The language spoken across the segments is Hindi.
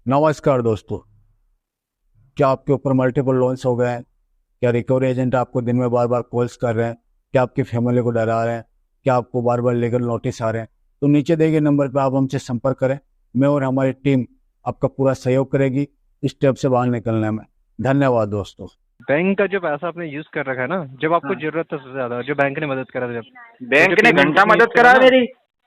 नमस्कार दोस्तों। क्या आपके ऊपर मल्टीपल लोन्स हो गए हैं? क्या रिकवरी एजेंट आपको दिन में बार बार कॉल्स कर रहे हैं? क्या आपकी फैमिली को डरा रहे हैं? क्या आपको बार बार लीगल नोटिस आ रहे हैं? तो नीचे दिए गए नंबर पर आप हमसे संपर्क करें। मैं और हमारी टीम आपका पूरा सहयोग करेगी इस स्टेप से बाहर निकलने में। धन्यवाद दोस्तों। बैंक का जो पैसा आपने यूज कर रखा है ना, जब आपको जरूरत था सबसे ज्यादा, जो बैंक ने मदद करा था, जब बैंक जो ने पेमेंट घंटा आपने मदद यूज करा ना, मेरी।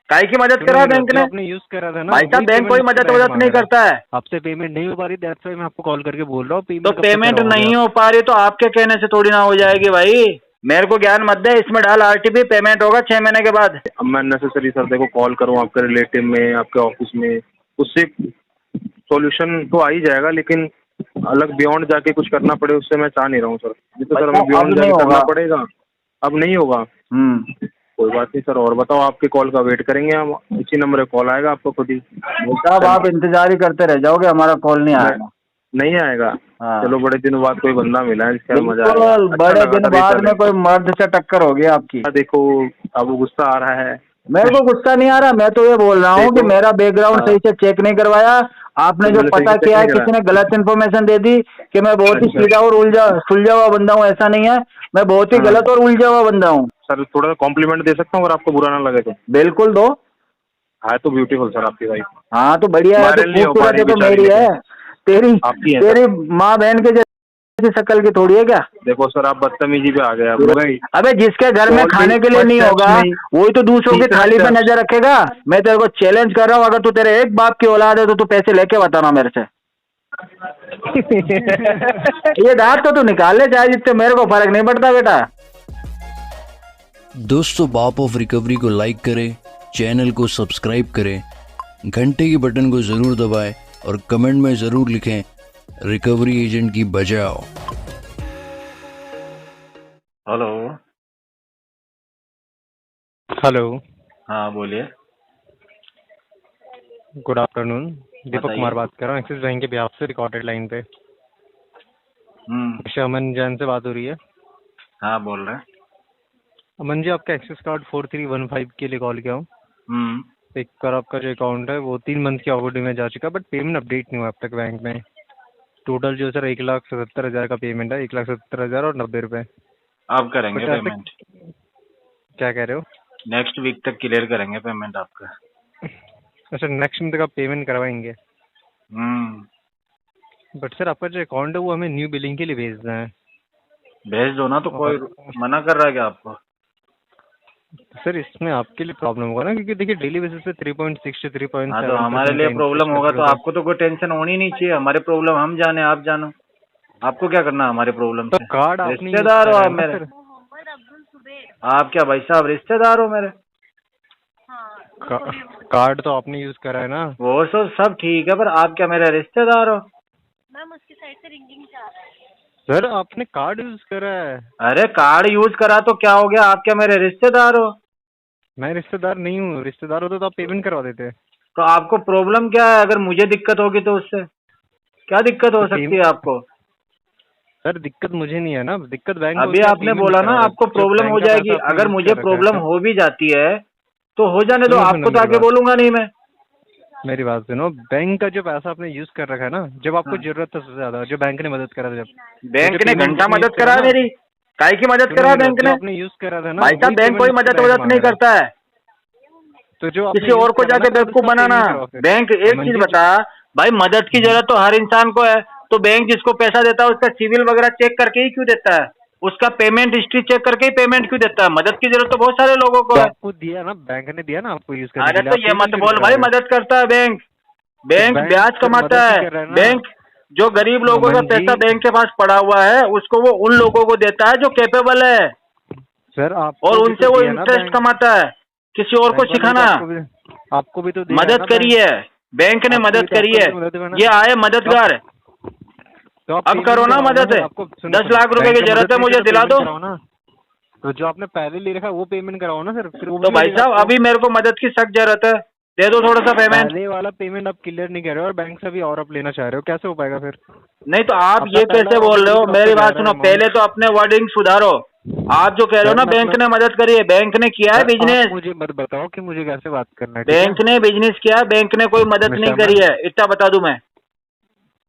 काय की मदद सुनो करा मेरी बात, बैंक जो ने? आपने यूज करा था ना, भाई साहब वही बैंक कोई पेमेंट मदद बैंक वदद मांग नहीं रहा है। करता है। आपसे पेमेंट नहीं हो पा रही, दैट्स व्हाई मैं आपको कॉल करके बोल रहा हूँ तो पेमेंट कब तक पेमेंट करवाओगे नहीं आप। हो पा रही तो आपके कहने से थोड़ी ना हो जाएगी भाई। मेरे को ज्ञान मत दे, इसमें डाल आरटीपी, पेमेंट होगा 6 महीने के बाद। अब मैं नेसेसरी सर देखो कॉल करूँ आपके रिलेटिव में, आपके ऑफिस में, उससे सॉल्यूशन तो आ ही जाएगा, लेकिन अलग बियॉन्ड जाके कुछ करना पड़े उससे मैं चाह नहीं रहा हूँ सर। ये तो सर हमें अब बियॉन्ड नहीं जाके करना होगा। पड़ेगा। अब नहीं होगा। कोई बात नहीं सर, और बताओ, आपके कॉल का वेट करेंगे हम। इसी नंबर पे कॉल आएगा आपको खुद ही। भाई साहब आप इंतजार ही करते रह जाओगे, हमारा कॉल नहीं मैं आएगा। नहीं आएगा। हाँ चलो, बड़े दिनों बाद कोई बंदा मिला है जिसका मजा आएगा। बिल्कुल, अच्छा बड़े लगा दिन था बाद में रिसर्च। कोई मर्द से टक्कर होगी आपकी। देखो, अब गुस्सा आ रहा है। मेरे को गुस्सा नहीं आ रहा, मैं तो ये बोल रहा हूँ कि देखो, मेरा बैकग्राउंड हाँ, सही से चेक नहीं करवाया। आपने तो जो मैंने सही पता से चेक किया है, नहीं करा। किसी ने गलत इन्फॉर्मेशन दे दी कि मैं बहुत ही अच्छा। सीधा और सुलझा हुआ बंदा हूँ, ऐसा नहीं है। मैं बहुत ही हाँ गलत और उलझा हुआ बंदा हूँ। सर, थोड़ा कॉम्प्लीमेंट दे सकता हूँ अगर आपको बुरा ना लगे तो। बिल्कुल दो। है तो ब्यूटीफुल सर आपकी वाइफ। हाँ तो बढ़िया है, तो वायरल नहीं हो पा खूबसूरत रही है तो बेचारी, मेरी है। लेकिन तेरी आपकी है तेरी सर। माँ बहन के जैसी शक्ल की थोड़ी है क्या? देखो सर, आप बदतमीजी पे आ गए। अब हो गई अबे जिसके घर में कॉल भी खाने के लिए फर्स्ट नहीं स्टेप्स होगा, में ही। वही तो दूसरों की तीसरा थाली पे स्टेप्स। नजर रखेगा। मैं तेरे को चैलेंज कर रहा हूँ, अगर तू तेरे एक बाप की औलाद है तो तू पैसे लेके बताना मेरे से। ये दांत तो तू निकाल ले, चाहे जिससे मेरे को फर्क नहीं पड़ता बेटा। दोस्तों, बाप ऑफ रिकवरी को लाइक करें, चैनल को सब्सक्राइब करें, घंटे के बटन को ज़रूर दबाएं और कमेंट में ज़रूर लिखें रिकवरी एजेंट की बजाओ। हेलो। हेलो, हाँ बोलिए। Good afternoon. दीपक बताइए। कुमार बात कर रहा हूँ एक्सिस बैंक के बिहाफ से, रिकॉर्डेड लाइन पे। अमन जैन से बात हो रही है। हाँ बोल रहे हैं। अमन जी, आपका एक्सेस कार्ड 4315 के लिए कॉल किया हूँ। एक बार आपका जो अकाउंट है वो 3 मंथ की ओवरड्यू में जा चुका है, बट पेमेंट अपडेट नहीं हुआ अब तक बैंक में। टोटल जो सर 1,77,000 का पेमेंट है, 1,77,000 और 90 रुपए। अब करेंगे बट ऐसे पेमेंट। क्या कह रहे हो? नेक्स्ट वीक तक क्लियर करेंगे पेमेंट आपका। अच्छा, नेक्स्ट मंथ का पेमेंट करवाएंगे। बट सर आपका जो अकाउंट है वो हमें न्यू बिलिंग के लिए भेजना है। भेज दो ना, तो कोई और मना कर रहा है क्या आपको? सर इसमें आपके लिए प्रॉब्लम होगा ना, क्योंकि देखिए डेली बेसिस पे 3.6 से 3.7। हाँ तो हमारे लिए प्रॉब्लम होगा तो आपको तो कोई टेंशन होनी नहीं चाहिए। हमारे प्रॉब्लम हम जाने, आप जानो। आपको क्या करना है हमारे प्रॉब्लम तो से? कार्ड आपने use रिश्तेदार हो करा है आप ना मेरे? सर। आप क्या भाई साहब रिश्तेदार हो मेरे? कार्ड तो आपने यूज करा है ना। वो सब ठीक है, पर आप क्या मेरे रिश्तेदार हो? मैम उसकी साइड से रिंगिंग जा रहा है। सर आपने कार्ड यूज करा है। अरे कार्ड यूज करा तो क्या हो गया? आप क्या मेरे रिश्तेदार हो? मैं रिश्तेदार नहीं हूँ, रिश्तेदार होता तो आप पेमेंट करवा देते। तो आपको प्रॉब्लम क्या है? अगर मुझे दिक्कत होगी तो उससे क्या दिक्कत हो सकती है आपको? सर दिक्कत मुझे नहीं है ना, दिक्कत बैंक को अभी होती है, आपने पेमेंट बोला ना करवा रहे। आपको जो प्रॉब्लम बैंक हो का जाएगी। पैसा आपने अगर यूज मुझे कर रखा प्रॉब्लम है। हो भी जाती है तो हो जाने दो, सुनो आपको तो मेरी आगे बात। बोलूंगा नहीं मैं। मेरी बात सुनो, बैंक का जो पैसा आपने यूज कर रखा है ना, जब आपको हाँ। जरूरत था सबसे ज्यादा, जो बैंक ने मदद करा था, जब बैंक ने घंटा मदद करा ना, मेरी। काय की मदद सुनो करा मेरी बात, बैंक जो ने? आपने यूज करा था ना भाई साहब वही बैंक पेमेंट कोई मुझसे मदद बैंक वदद मांग नहीं रहा है। करता है। तो जो आपने किसी यूज और को करा ना जाके कार्ड, बेवकूफ उसका बनाना। पेमेंट करवाओ फिर। बैंक एक अमन चीज जी बता, भाई मदद की जरूरत तो हर इंसान को है, तो बैंक जिसको पैसा देता है उसका सिविल वगैरह चेक करके ही क्यों देता है? उसका पेमेंट हिस्ट्री चेक करके ही पेमेंट क्यों देता है? मदद की जरूरत तो बहुत सारे लोगों को तो है। आपको दिया ना, बैंक ने दिया ना आपको यूज करने अरे के लिए, तो आप ये पेमेंट मत क्यों नहीं बोल करा भाई, रहे हो? मदद करता है बैंक। तो बैंक बैंक ब्याज सर कमाता मदद ही है। कर रहा है ना। बैंक जो गरीब लोगों का अमन जी, पैसा बैंक के पास पड़ा हुआ है उसको वो उन लोगों को देता है जो कैपेबल है, सर और आपको भी उनसे तो वो दिया ना इंटरेस्ट बैंक। कमाता है। किसी और को बैंक वाले भी तो सिखाना। आपको भी तो दे रहा है मदद ना करी बैंक। है, बैंक ने आपको भी मदद तो, करी आपका भी है। तो मदद करना। ये आए तो आप मददगार। तो आप अब करो पेमेंट ना कराओ ना मदद। सर। आपको सुनो 10 लाख रुपए बैंक की का जरूरत मदद है, नहीं मुझे तो दिला पेमेंट दो। कराओ ना। तो जो आपने पहले ले रखा है वो पेमेंट कराओ ना सर, फिर वो तो भी भाई मिलेगा साहब आपको। अभी मेरे को मदद की सख्त जरूरत है, दे दो थोड़ा सा पेमेंट। पहले वाला पेमेंट आप क्लियर नहीं कर रहे हो और बैंक से भी और आप लेना चाह रहे हो, कैसे हो पाएगा फिर? नहीं तो आप आपका ये पहला कैसे बोल रहे ऑलरेडी हो? क्रॉस मेरी कर जा बात रहा सुनो, है पहले अमाउंट। तो अपने वर्डिंग सुधारो। आप जो कह रहे हो ना सर बैंक मतलब ने मदद करी है, बैंक ने किया है सर आप बिजनेस। मुझे मत बताओ कि मुझे कैसे बात करना है, ठीक है बैंक ने बिजनेस किया है, बैंक ने कोई मदद नहीं मिस्टर करी अमन? है, इतना बता दूं मैं।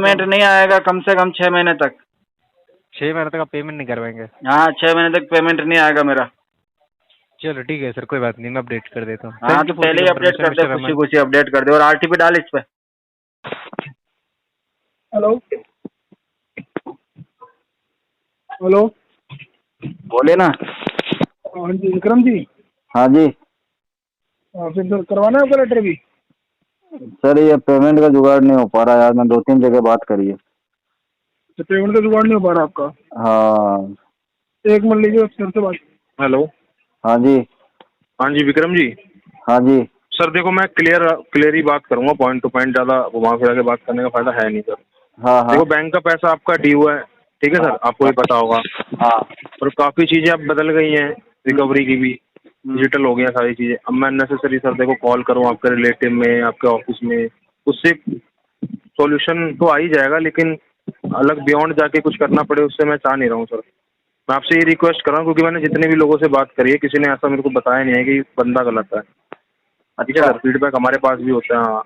पेमेंट नहीं आएगा कम से कम 6 महीने तक। 6 महीने तक आप पेमेंट नहीं करवाएंगे? हाँ 6 महीने तक पेमेंट नहीं आएगा मेरा। चलो ठीक है सर, कोई बात नहीं, मैं अपडेट कर देता हूँ। हाँ तो पहले ही अपडेट कर दे, खुशी खुशी अपडेट कर दे और आरटीपी डाल इस पे। हेलो हेलो, बोले ना। हाँ जी विक्रम जी। हाँ जी फिर तो करवाना है आपका लेटर भी? सर, ये पेमेंट का जुगाड़ नहीं हो पा रहा यार, मैं 2-3 जगह बात करी है। तो पेमेंट का जुगाड़ नहीं हो पा रहा आपका? हाँ। एक मिनट लीजिए, सर से बात। हेलो। हाँ जी। हाँ जी विक्रम जी। हाँ जी। सर देखो, मैं क्लियर ही बात करूंगा, पॉइंट टू पॉइंट, ज़्यादा घुमा फिरा के बात करने का फायदा है नहीं सर। हाँ हाँ देखो, बैंक का पैसा आपका ड्यू है, ठीक है सर, आपको भी पता होगा। हाँ। और काफ़ी चीज़ें अब बदल गई हैं, रिकवरी की भी डिजिटल हो गई हैं सारी चीज़ें। अब मैं नेसेसरी सर देखो कॉल करूँ आपके रिलेटिव में, आपके ऑफिस में, उससे सॉल्यूशन तो आ ही जाएगा, लेकिन अलग बियॉन्ड जाके कुछ करना पड़े उससे मैं चाह नहीं रहा हूँ सर। मैं आपसे ये रिक्वेस्ट कर रहा हूँ, क्योंकि मैंने जितने भी लोगों से बात करी है, किसी ने ऐसा मेरे को बताया नहीं है कि बंदा गलत है। ठीक है अच्छा। सर, फीडबैक हमारे पास भी होता है। हाँ,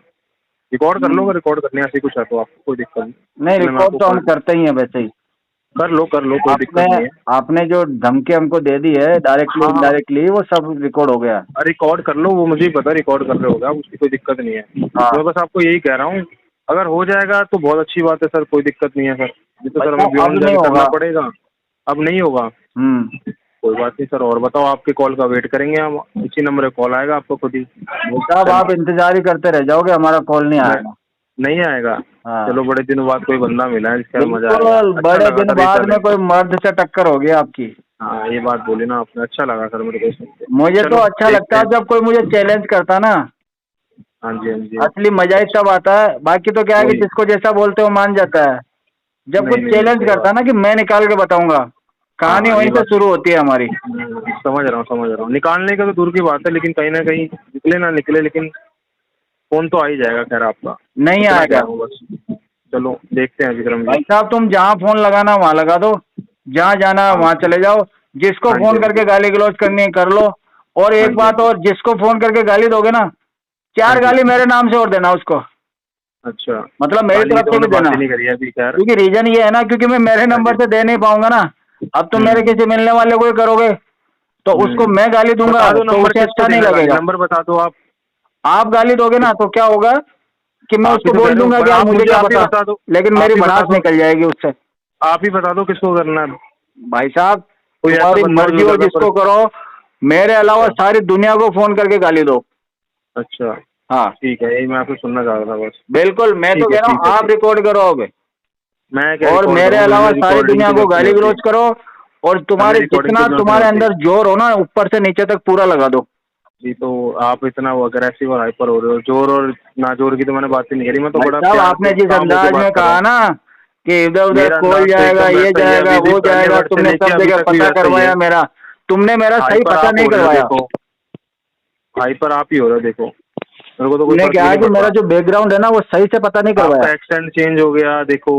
रिकॉर्ड कर लो, अगर रिकॉर्ड करने ऐसी कुछ है तो आपको कोई दिक्कत नहीं। नहीं, इसलिए मैं रिकॉर्ड आपको तो हम कॉल करते ही हैं वैसे ही। कर लो, कोई दिक्कत आपने नहीं है। आपने जो धमकी हमको दे दी है डायरेक्टली हाँ हाँ, इनडायरेक्टली, वो सब रिकॉर्ड हो गया। रिकॉर्ड कर लो, वो मुझे ही पता रिकॉर्ड कर रहे होगा, उसकी कोई दिक्कत नहीं है। हाँ। मैं बस आपको यही कह रहा हूँ, अगर हो जाएगा तो बहुत अच्छी बात है सर, कोई दिक्कत नहीं है सर। ये तो सर अच्छा, हमें अब बियॉन्ड नहीं जाके करना होगा। पड़ेगा। अब नहीं होगा, कोई बात नहीं सर। और बताओ, आपके कॉल का वेट करेंगे हम, इसी नंबर पे कॉल आएगा आपको खुद ही। भाई साहब, आप चलो, इंतजार ही करते रह जाओगे, हमारा कॉल नहीं मैं आएगा। नहीं आएगा। हाँ। चलो, बड़े दिनों बाद कोई बंदा मिला है जिसका मजा आएगा। बिल्कुल, अच्छा बड़े लगा दिन सर ये बाद में चैलेंज। कोई मर्द से टक्कर होगी आपकी। हाँ, ये बात बोली ना आपने, अच्छा लगा सर मेरे को सुन के। मुझे तो चलो अच्छा देखते लगता है हैं। जब कोई मुझे चैलेंज करता ना। हाँ जी, हाँ जी। असली मजा ही तब आता है। बाकी तो क्या है कि वही। जिसको जैसा बोलते हो मान जाता है। जब नहीं कोई नहीं नहीं, चैलेंज सही करता है बात। ना कि मैं निकाल के बताऊंगा, हाँ कहानी हाँ, वहीं ये से बात शुरू होती है हमारी। समझ रहा हूँ। निकालने का तो दूर की बात है, लेकिन कहीं ना कहीं निकले ना निकले, लेकिन फोन तो आ ही जाएगा खैर आपका। नहीं इतना कह आएगा। रहा हूँ बस। चलो देखते हैं विक्रम जी। भाई साहब, तुम जहाँ फोन लगाना वहाँ लगा दो, जहाँ जाना है हाँ वहाँ चले जाओ। जिसको हाँ जी, फोन हाँ जी। करके गाली गलौज करनी है कर लो। और हाँ एक जी, हाँ बात जी। और, जिसको फोन करके गाली दोगे ना, हाँ 4 जी। गाली मेरे नाम से और देना उसको। अच्छा। मतलब मेरी गाली की तरफ तो से मैंने भी बात देना। ही नहीं करी है अभी खैर। क्योंकि रीजन ये है ना, क्योंकि मैं मेरे हाँ जी। नंबर से दे नहीं पाऊंगा ना। अब तुम मेरे हम्म किसी मिलने वाले को ही करोगे तो उसको मैं गाली दूंगा बता दो तो नंबर, उसे किसको अच्छा नहीं देना गाली, लगेगा। नंबर बता दो आप। आप गाली दोगे ना तो क्या होगा कि मैं आप ही उसको तो कह बोल रहे हो, दूंगा पर कि यार आप मुझे मुझे क्या आप ही पता, बता दो। लेकिन आप मेरी ही बता भड़ास दो। निकल जाएगी उससे। आप ही बता दो किसको करना है। भाई साहब, कोई ऐसा तुम्हारी बंदा मर्जी जो हो ज्यादा जिसको करो। मेरे अलावा अच्छा। सारी दुनिया को फोन करके गाली दो। अच्छा, हाँ ठीक है, यही मैं आपसे सुनना चाह रहा था बस। बिल्कुल, मैं तो ठीक है, कह रहा ठीक हूँ है, आप ठीक। रिकॉर्ड करो अब। मैं क्या और रिकॉर्ड मेरे करूँगा, अलावा मुझे सारी रिकॉर्डिंग दुनिया की को जरूरत नहीं गाली होती। गलौज करो। और हमें तुम्हारे रिकॉर्डिंग जितना की जरूरत नहीं तुम्हारे होती। अंदर जोर हो ना, ऊपर से नीचे तक पूरा लगा दो। जी, तो आप इतना वो अग्रेसिव और हाइपर हो रहे हो, जोर और ना जोर की तो मैंने बात ही नहीं करी। मैं तो भाई बड़ा साहब, प्यार आपने से जिस काम होके अंदाज बात में कर रहा कहा हूँ। ना कि इधर उधर मेरा कॉल अंदाज तो जाएगा, एकदम ये वैसा ही है, जाएगा, अभी भी वो पहले जाएगा, वर्ड से तुमने लेके सब अभी जगह तक भी पता वैसा ही है। करवाया मेरा। तुमने मेरा सही हाइपर पता आप नहीं हो रहे हो करवाया। देखो, हाइपर आप ही हो रहे हो देखो। मेरे को तो कोई तुमने फर्क क्या भी है नहीं कि पड़ मेरा रहा। जो बैकग्राउंड है ना वो सही से पता नहीं करवाया। आपका एक्सेंट चेंज हो गया देखो,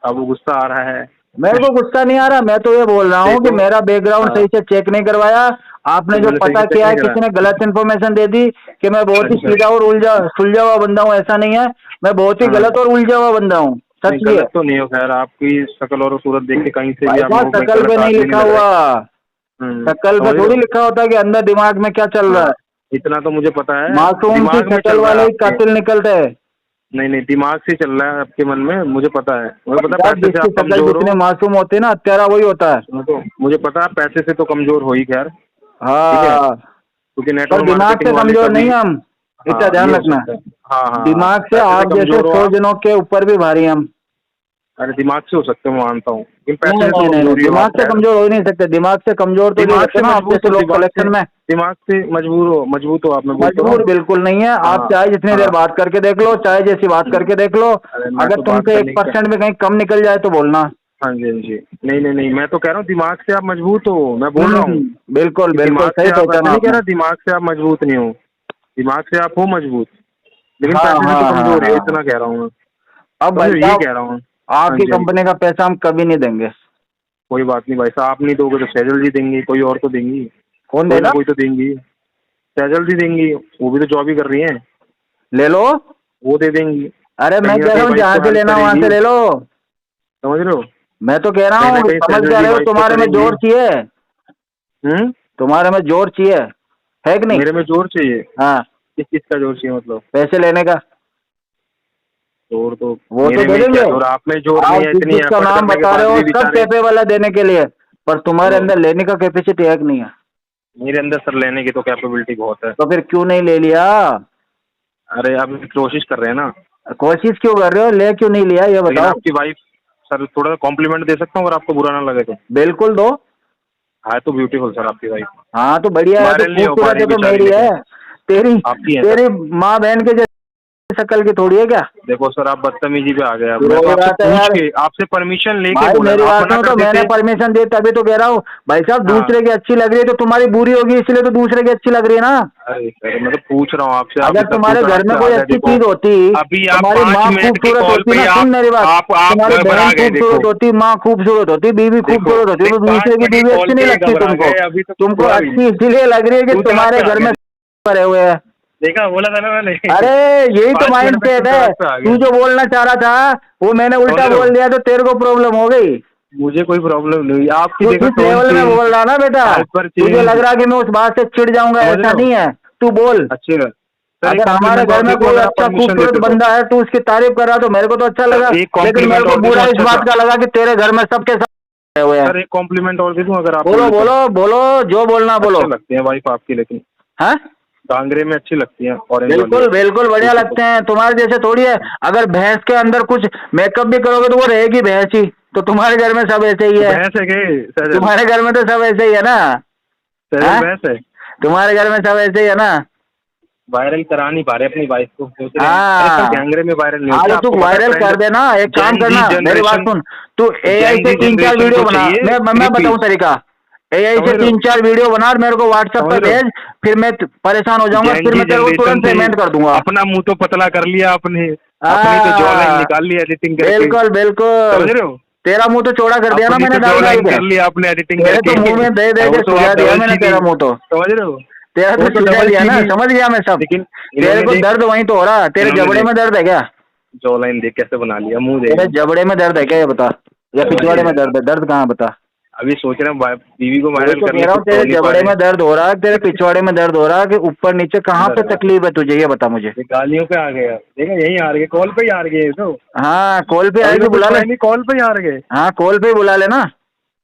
अब गुस्सा आ रहा है। मेरे को गुस्सा नहीं आ रहा, मैं तो ये बोल रहा हूँ कि देखो। मेरा बैकग्राउंड हाँ, सही से चेक नहीं करवाया। आपने तो जो मैंने सही पता से चेक किया है नहीं करा। किसी ने गलत इन्फॉर्मेशन दे दी कि मैं बहुत ही अच्छा। सीधा और सुलझा हुआ बंदा हूँ, ऐसा नहीं है। मैं बहुत ही हाँ, गलत और उलझा हुआ बंदा हूँ, नहीं सच ये है। गलत तो नहीं हो खैर, आपकी शक्ल और सूरत देख के कहीं से भी भाई आप साहब, मेरे को कोई शकल पे गलत नहीं आदमी नहीं लिखा लग रहा हुआ। है। शकल पे समझ रहे थोड़ी हो। लिखा होता कि अंदर दिमाग में क्या चल रहा हाँ, है। इतना तो मुझे पता है, मासूम सी दिमाग में शकल चल रहा है वाले ही आपके। कातिल निकलते हैं। नहीं नहीं, दिमाग से चल रहा है आपके मन में, मुझे पता है, मुझे भाई पता है साहब, पैसे से जिसकी आप शकल कमजोर जितनी हो। मासूम होती है ना, हत्यारा वही होता है। सुनो तो, मुझे पता है पैसे से तो कमजोर हो ही खैर। ठीक है, हाँ, क्योंकि पर नेटवर्क दिमाग मार्केटिंग से वाले कमजोर कभी। नहीं हम, हाँ, इतना ये ध्यान हो रखना। सकता है। हाँ हाँ हाँ, दिमाग से पैसे से आप जैसे कमजोर हो 100 आप। जनों के ऊपर भी भारी हम। अरे दिमाग से हो सकते हैं, मैं मानता हूँ, लेकिन नहीं पैसे से तो नहीं नहीं नहीं, कमजोर ही हो आप दिमाग से खैर। कमजोर हो ही नहीं सकते। दिमाग से कमजोर तो जो दिमाग रहते से हैं ना आप मजबूत जैसे हो, लोग कलेक्शन में। दिमाग से मजबूत हो आप, मैं बोल तो रहा मजबूर हूँ। बिल्कुल नहीं है आप, हाँ चाहे जितनी देर हाँ। बात करके देख लो, चाहे जैसी बात करके देख लो। अरे मैं अगर तो बात तुमसे करने की 1% भी कहीं कम निकल जाए तो बोलना। हाँ जी, हाँ जी। नहीं नहीं नहीं, मैं तो कह रहा हूँ दिमाग से आप मजबूत हो, मैं बोल रहा हूँ बिल्कुल कि बिल्कुल दिमाग सही से आप, ऐसा पहचाना नहीं कह आपने। रहा दिमाग से आप मजबूत नहीं हो। दिमाग से आप हो मजबूत, लेकिन हाँ पैसे से हाँ तो हाँ कमजोर ही हो, हाँ। इतना कह रहा हूँ मैं। अब भाई समझो, यही साहब, कह रहा हूँ। हाँ आपकी जी, हाँ जी। कंपनी का पैसा हम कभी नहीं देंगे। कोई बात नहीं भाई साहब, आप नहीं दोगे तो सैजल जी देंगी, कोई और तो देंगी, कौन कोई ना देगा? कोई तो देंगी। सैजल जी देंगी, वो भी तो जॉब ही कर रही हैं, ले लो। वो दे देंगी। अरे मैं कहीं ना कह रहा कहीं हूँ भाई जहाँ तो से हेल्प लेना वहां करेगी, से ले लो। समझ रहे हो। मैं तो कह रहा कहीं ना हूँ, कहीं समझ सैलरी क्या रहे हो, वाइफ तो तुम्हारे में करेंगी। जोर चाहिए, हम्म। तुम्हारे में जोर चाहिए, है कि नहीं? मेरे में जोर चाहिए? हाँ, किस चीज का जोर चाहिए मतलब? पैसे लेने का। जोर तो वो तो मेरे दे में क्या देंगे। जोर, आप में जोर आप नहीं है, जिस इतनी जिसका एफर्ट नाम करने के बता बाद रहे हो भी सब बेचारे। कैपेबल वाला देने के लिए, पर तुम्हारे तो अंदर लेने का कैपेसिटी है कि नहीं है? मेरे अंदर सर लेने की तो कैपेबिलिटी बहुत है। तो फिर क्यों नहीं ले लिया? अरे अभी कोशिश कर रहे हैं ना। कोशिश क्यों कर रहे हो, ले क्यों नहीं लिया ये लेकिन बताओ? आपकी वाइफ, सर थोड़ा कॉम्प्लीमेंट दे सकता हूँ अगर आपको बुरा ना लगे तो? बिल्कुल दो। है तो ब्यूटीफुल सर आपकी वाइफ। हाँ तो बढ़िया है, तो वायरल नहीं हो पा खूबसूरत रही है तो बेचारी, मेरी है। लेकिन तेरी आपकी है तेरी सर। माँ बहन के जैसे शक्ल की थोड़ी है क्या? देखो सर, आप बदतमीजी पे आ गए। अब फिर मैं तो वही आपसे बात है पूछ यार। के, आपसे परमिशन लेके भाई बोला मेरी था, आप बात मना सुनो, कर तो मैंने देते। परमिशन दी तभी तो कह रहा हूँ। भाई साहब हाँ। दूसरे की अच्छी लग रही है तो तुम्हारी बुरी होगी, इसलिए तो दूसरे की अच्छी लग रही है ना। अरे सर मैं तो पूछ रहा हूँ आपसे, आप अगर इतना तुम्हारे दूर घर में से आ कोई गए। अच्छी देखो चीज होती, अभी आप तुम्हारी 5 माँ मिनट की खूबसूरत कॉल होती पे ना, ही सुन मेरी बात, आप तुम्हारी घर पर बहन आ गए। देखो खूबसूरत होती, माँ खूबसूरत होती, बीवी देखो खूबसूरत होती, तो 5 दूसरे की मिनट की बीवी कॉल अच्छी नहीं पे ही लगती घबरा तुमको। गए, अभी तो तुमको थोड़ा भी अच्छी इसलिए लग रही है कि तू तड़ाक तुम्हारे पे आ घर में गए। पड़े हुए हैं। देखा, बोला था ना मैंने। अरे यही तो 5 माइंड मिनट में तू सेट है। तड़ाक पे आ तू गया। जो बोलना चाह रहा था वो मैंने समझ उल्टा रहे हो? बोल दिया तो तेरे को प्रॉब्लम हो गई। मुझे कोई प्रॉब्लम नहीं हुई, आपकी तू देखो जिस टोन लेवल में चेंज, बोल रहा ना बेटा, हाइपर तुझे लग चेंज। रहा कि मैं उस बात से चिढ़ जाऊंगा, समझ ऐसा रहे हो? नहीं है। तू बोल। अच्छे सर एक अगर हमारे कॉम्प्लीमेंट घर और में दे दूं कोई अगर आप अच्छा परमिशन खूबसूरत देते तो? बंदा है, तू उसकी तारीफ कर रहा तो मेरे को तो अच्छा लगा, सर एक लेकिन मेरे कॉम्प्लीमेंट को और दे बुरा दूं इस अच्छा बात सा? का लगा कि तेरे घर में सबके साथ आए हुए हैं। सर एक कॉम्प्लीमेंट और दे दूं अगर आप बोलो बोले तो? बोलो बोलो, जो बोलना बोलो। अच्छा लगती है वाइफ आपकी, लेकिन हाँ कांगरे में अच्छी लगती है, ऑरेंज वाली बिल्कुल है। बिल्कुल बढ़िया बिल्कुल। लगते हैं, तुम्हारे जैसे थोड़ी है। अगर भैंस के अंदर कुछ मेकअप भी करोगे तो वो रहेगी भैंस ही, तो तुम्हारे घर में सब ऐसे ही तो है। भैंस है के सजल? तुम्हारे घर में तो सब ऐसे ही है ना। सजल हाँ भैंस है? तुम्हारे घर में सब ऐसे ही है ना। वायरल करा नहीं पा रहे अपनी वाइफ को, सोच रहे हैं। अरे सर हाँ कैंगरे में वायरल नहीं हाँ, होती, तो तू आपको पता है वायरल ट्रेंड। कर देना। एक काम जेन जी करना, मेरी बात जनरेशन, सुन। तू एआई जेन से जी 3-4 जनरेशन वीडियो को बना। चाहिए मैं 3 बताऊं पीस। तरीका। एआई से समझ रहे हो? 3-4 वीडियो बना और मेरे को व्हाट्सएप समझ पर रहे हो? भेज, फिर मैं परेशान हो जाऊंगा, जेन फिर जी मैं तेरे को जनरेशन तुरंत से पेमेंट कर दूंगा। अपना मुंह तो पतला कर लिया आपने, अपनी तो जॉ लाइन हाँ निकाल ली एडिटिंग करके। बिल्कुल बिल्कुल। समझ रहे हो? तेरा मुंह तो चौड़ा कर दिया ना अपनी मैंने तो डाल जॉ डाल लाइन के। कर लिया आपने एडिटिंग तेरे करके। तो मुंह में दे दे वो के तो सुझा आप दिया डबल मैंने चीनी, तेरा मुंह तो। समझ रहे हो? तेरा वो तो तो सुझा डबल दिया ना, चीनी। समझ गया मैं सब। लेकिन तेरे इन्होंने को देख, दर्द वहीं तो हो रहा, तेरे इन्होंने जबड़े देख में दर्द है क्या? जॉ लाइन देख कैसे बना लिया, मुंह तेरे देख। जबड़े में दर्द है क्या ये बता, या पिछवाड़े में दर्द है? दर्द कहाँ है बता। अभी सोच रहे हैं बीवी को वही वायरल तो कर कह ले, रहा खुद हूँ, तो हो तेरे नहीं पा जबड़े रहे में हैं। दर्द हो रहा है, तेरे पिछवाड़े में दर्द हो रहा है, कि ऊपर नीचे कहाँ पे तकलीफ है तुझे, ये बता मुझे। ये गालियों पे आ गया, देखा यही हार गए, कॉल पे ही हार गए तो। हाँ कॉल पे अभी आए तो तो कुछ बुला ले। हुआ नहीं, कॉल पे ही हार गए। हाँ कॉल पे ही बुला लेना।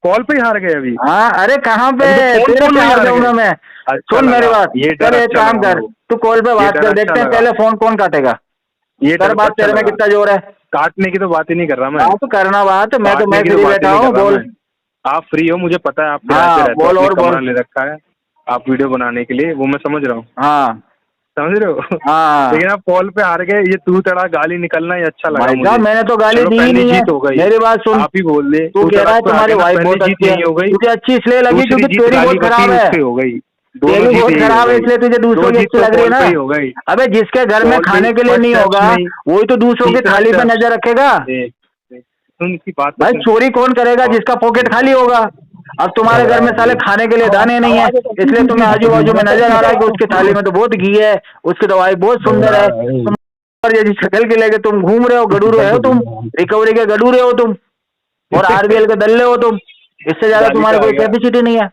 कॉल पे ही हार गए अभी। हाँ अरे कहाँ पे, अभी तो फोन तेरे फोन पे में ही हार हार जाऊंगा गए। मैं। अच्छा सुन मेरी लगा, बात, ये डर कर एक अच्छा काम लगा कर, मेरे को। तू कॉल पे ये बात डर कर, अच्छा देखते हैं लगा, पहले फोन कौन काटेगा। ये कर डर बात, अच्छा तेरे में लगा। कितना जोर है। काटने की तो बात ही नहीं कर रहा मैं। हाँ तो करना बात, मैं काटने की तो फ्री बात ही बैठा नहीं हूँ, कर रहा बोल। मैं। आप फ्री हो, मुझे पता है, आप किराए पे हाँ रहते हो, बोल अपने और कमरा बोल। ले रखा है आप वीडियो बनाने के लिए, वो मैं समझ रहा हूँ। हाँ समझ रहे हो? हाँ लेकिन आप कॉल पे हार गए, ये तू तड़ा गाली निकलना, ये अच्छा लगा भाई मुझे। साहब, मैंने तो गाली चलो दी ही पहली नहीं है। जीत हो गई। मेरी बात सुन, आप ही बोल दे, तू तू कह रहा तड़ाक है पे आ तुम्हारी गए ना, वाइफ पहली बहुत जीत अच्छी है, यही हो गई। तुझे अच्छी इसलिए लगी दूसरी क्योंकि जीत तेरी गाली बहुत बकी खराब है। उससे हो गई। दोनों तेरी जीत बहुत यही हो खराब है, गई। इसलिए तुझे दूसरों दो की जीत अच्छी तो लग रही है कॉल ना। पे ही हो गई। अबे जिसके घर में कॉल पे खाने के लिए फर्स्ट नहीं स्टेप्स होगा, में ही वही तो दूसरों की तीसरा थाली पे स्टेप्स। नजर रखेगा। देख देख, सुन इसकी बात तो भाई सुन। चोरी कौन करेगा, और जिसका पॉकेट खाली होगा। अब तुम्हारे घर में साले ये खाने के लिए दाने नहीं है, इसलिए तुम्हें आजू बाजू में नजर आ रहा है कि उसकी थाली में तो बहुत घी है, उसकी दवाई बहुत सुंदर है। तुम और ये जिस शक्ल के लेके तुम घूम रहे हो, गडूरे हो तुम, रिकवरी के गडूरे हो तुम, और आरबीएल के दल्ले हो तुम। इससे ज्यादा गाली पे तुम्हारी आ कोई गया, कैपेसिटी नहीं है।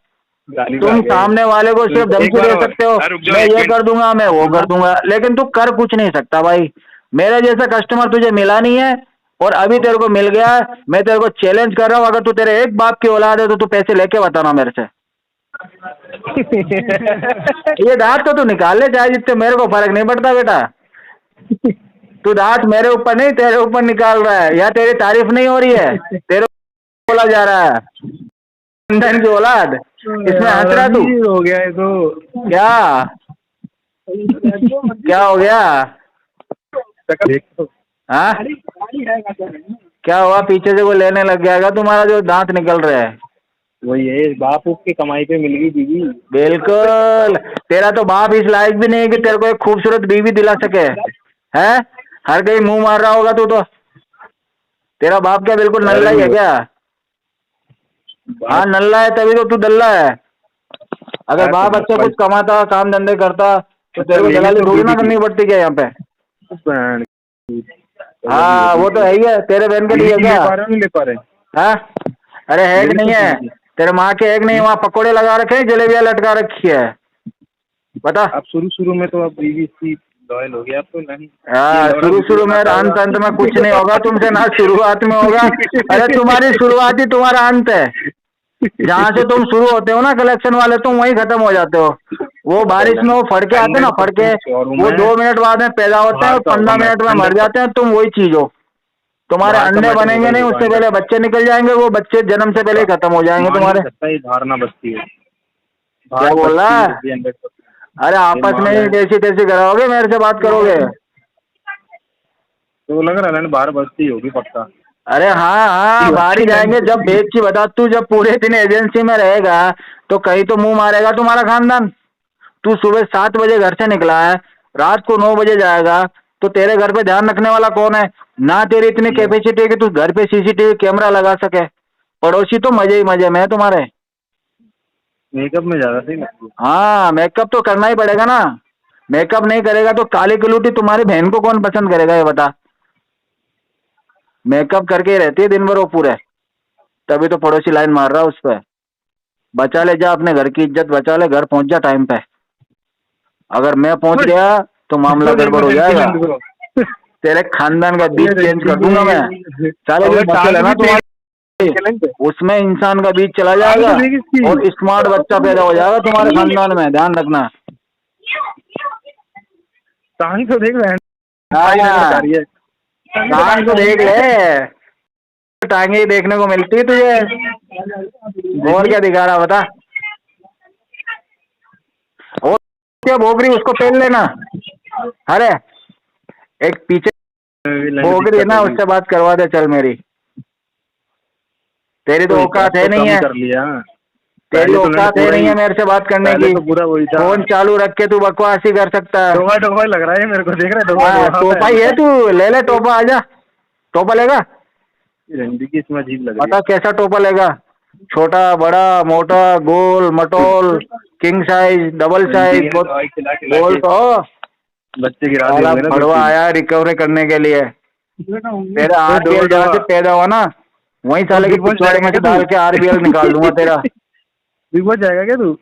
गाली पे आ तुम गया ये। सामने वाले को सिर्फ एक धमकी बार दे और, सकते हो, रुक जाओ मैं 1 ये मिनट। कर दूंगा, मैं वो कर दूंगा, लेकिन तू कर कुछ नहीं सकता भाई। मेरे जैसा कस्टमर तुझे मिला नहीं है, और अभी तेरे को मिल गया है। मैं तेरे को चैलेंज कर रहा हूँ, अगर तू तेरे एक बाप की औलाद है तो तू पैसे लेके बताना मेरे से। ये दांत तो तू निकाल ले, चाहे जितने, मेरे को फर्क नहीं पड़ता बेटा। तू दांत मेरे ऊपर नहीं तेरे ऊपर निकाल रहा है, या तेरी तारीफ नहीं हो रही है, तेरे को बोला जा रहा है बंधन की औलाद, इसमें हंस रहा तू। हो गया है तो। क्या क्या हो गया? देख तो। हाँ क्या हुआ, पीछे से वो लेने लग जाएगा तुम्हारा जो दांत निकल रहे हैं। वही है, बाप की कमाई पे मिल गई बीवी। बिल्कुल, तेरा तो बाप इस लायक भी नहीं है कि तेरे को एक खूबसूरत बीवी दिला सके, है? हर कहीं मुंह मार रहा होगा तू तो। तेरा बाप क्या बिल्कुल नल्ला ही है क्या? हाँ नल्ला है, तभी तो तू दल्ला है। अगर बाप अच्छा कुछ कमाता, काम धंधे करता, तो तेरे को दलाली थोड़ी ना करनी पड़ती क्या यहाँ पे। हाँ वो तो है ही है, तेरे बहन के लिए ले क्या। पा रहे हो नहीं ले पा रहे? हाँ, अरे है कि नहीं है? तेरे माँ के एक नहीं, वहाँ पकोड़े लगा रखे हैं, जलेबियाँ लटका रखी है, बता। आप शुरू में तो आप बीवी की लॉयल हो गया, आप तो नहीं। हाँ, शुरू में, अंत में कुछ नहीं होगा तुमसे, ना शुरुआत में होगा। अरे तुम्हारी शुरुआत ही तुम्हारा अंत है। जहाँ से तुम शुरू होते हो ना कलेक्शन वाले, तुम वहीं खत्म हो जाते हो। वो बारिश में वो फड़के आते ना, फड़के वो 2 मिनट बाद में पैदा होते हैं और 15 मिनट में मर जाते हैं। तुम वही चीज हो। तुम्हारे अंडे बनेंगे नहीं, उससे पहले बच्चे निकल जाएंगे, वो बच्चे जन्म से पहले ही खत्म हो जाएंगे तुम्हारे। धारणा बचती है। क्या बोल रहा है? अरे आपस में ही जैसी तैसी कराओगे, मेरे से बात करोगे तो लग रहा है बाहर बस्ती होगी पक्का। अरे हाँ हाँ, बाहर ही जाएंगे। जब बेच की बता, तू जब पूरे दिन एजेंसी में रहेगा तो कहीं तो मुंह मारेगा तुम्हारा खानदान। तू सुबह 7 बजे घर से निकला है, रात को 9 बजे जाएगा, तो तेरे घर पे ध्यान रखने वाला कौन है? ना तेरी इतनी कैपेसिटी है कि तू घर पे सीसीटीवी कैमरा लगा सके। पड़ोसी तो मजे ही मजे में है तुम्हारे। मेकअप में ज्यादा सही लगती है। हाँ, मेकअप तो करना ही पड़ेगा ना। मेकअप नहीं करेगा तो काली कलूटी तुम्हारी बहन को कौन पसंद करेगा, ये बता। मेकअप करके ही रहती है दिन भर वो पूरे, तभी तो पड़ोसी लाइन मार रहा उस पर। बचा ले जा अपने घर की इज्जत, बचा ले, घर पहुंच जा टाइम पे। अगर मैं पहुंच गया तो मामला गड़बड़ हो जाएगा। तेरे खानदान का बीज चेंज कर दूंगा मैं। साले जो टाल है ना तुम्हारे, उसमें इंसान का बीज चला जाएगा और स्मार्ट बच्चा पैदा हो जाएगा तुम्हारे खानदान में, ध्यान रखना। टांग तो देख रहे हैं, टांग तो देख ले, टांगे ही देखने को मिलती है तुझे, और क्या दिखा रहा बता। और क्या भोगरी, उसको पहन लेना। अरे एक पीछे भोगरी है ना, उससे बात करवा दे चल मेरी। तेरी तो औकात है नहीं है, तेरी औकात है नहीं है मेरे से बात करने की। फोन चालू रख के तू बकवास ही कर सकता है। टोपा लग रहा है मेरे को, देख रहा है टोपा ही है तू, ले ले टोपा, आजा। टोपा लेगा? इसमें अजीब लग बता कैसा टोपा लेगा? छोटा, बड़ा, मोटा, गोल, मटोल, किंग साइज, डबल साइज, बोल तो। बच्चे गिरा फड़वा आया रिकवरी करने के लिए। तेरा आरबीएल जहाँ से पैदा हुआ ना, वहीं साले के पिछवाड़े में से डाल के आरबीएल निकाल दूंगा तेरा। बिग बॉस जाएगा क्या तू?